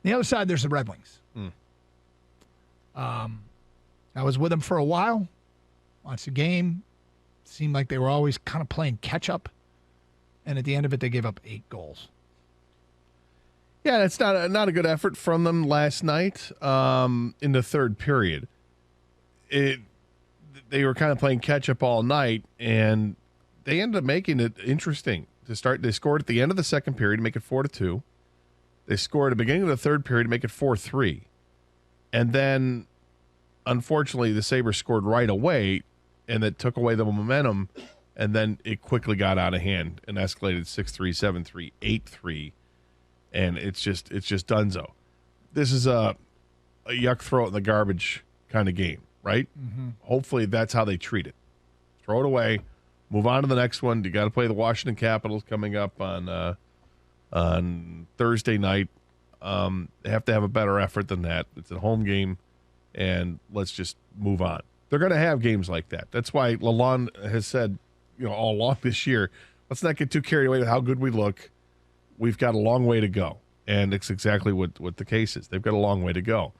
The other side, there's the Red Wings. I was with them for a while. Watched the game. Seemed like they were always kind of playing catch-up. And at the end of it, they gave up 8 goals. Yeah, that's not a good effort from them last night in the third period. They were kind of playing catch-up all night, and they ended up making it interesting to start. They scored at the end of the second period to make it 4-2. They scored at the beginning of the third period to make it 4-3. And then, unfortunately, the Sabres scored right away, and that took away the momentum, and then it quickly got out of hand and escalated 6-3, 7-3, 8-3, and it's just donezo. This is a yuck, throw it in the garbage kind of game, right? Mm-hmm. Hopefully that's how they treat it. Throw it away, move on to the next one. You got to play the Washington Capitals coming up on Thursday night. They have to have a better effort than that. It's a home game, and let's just move on. They're going to have games like that. That's why Lalonde has said, all along this year, let's not get too carried away with how good we look. We've got a long way to go, and it's exactly what the case is. They've got a long way to go.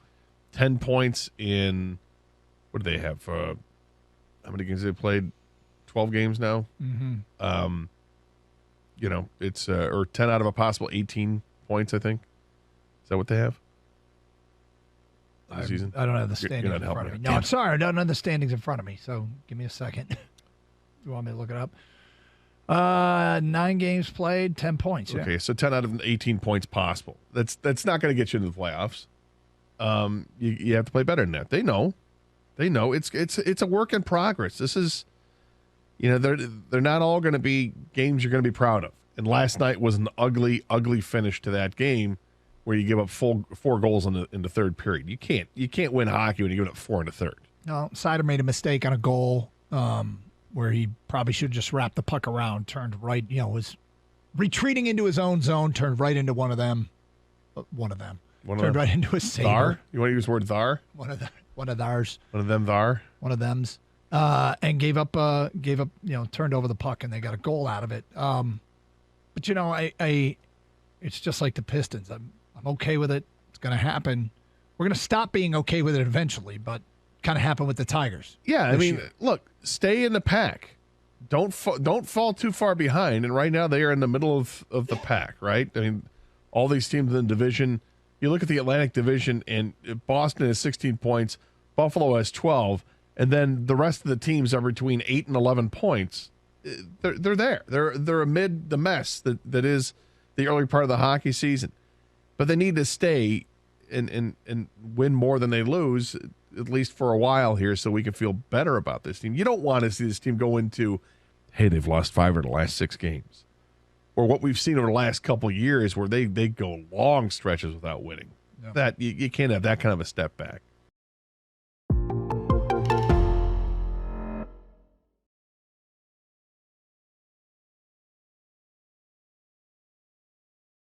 10 points in, what do they have? How many games have they played? 12 games now? Mm-hmm. It's or 10 out of a possible 18 points, I think. Is that what they have? Season? I don't have the standings in front of me. No, I'm sorry. I don't have the standings in front of me, so give me a second. You want me to look it up? 9 games played, 10 points. Yeah. Okay, so 10 out of 18 points possible. That's not going to get you into the playoffs. You have to play better than that. They know. It's a work in progress. This is, they're not all going to be games you're going to be proud of. And last night was an ugly, ugly finish to that game, where you give up 4 goals in the third period. You can't win hockey when you give up 4 in the third. No, Sider made a mistake on a goal where he probably should have just wrapped the puck around, turned right, was retreating into his own zone, turned right into one of them. Turned right into a Sabre. Thar? You want to use the word thar? One of theirs. One of them thar? One of them's. And gave up, turned over the puck, and they got a goal out of it. But, it's just like the Pistons. I'm okay with it. It's going to happen. We're going to stop being okay with it eventually, but kind of happened with the Tigers. Yeah, look, stay in the pack. Don't fall too far behind. And right now they are in the middle of the pack, right? All these teams in the division. You look at the Atlantic Division, and Boston has 16 points. Buffalo has 12. And then the rest of the teams are between 8 and 11 points. They're there. They're amid the mess that is the early part of the hockey season. But they need to stay and win more than they lose, at least for a while here, so we can feel better about this team. You don't want to see this team go into, hey, they've lost 5 of the last 6 games. Or what we've seen over the last couple of years where they go long stretches without winning. Yeah. That you can't have that kind of a step back.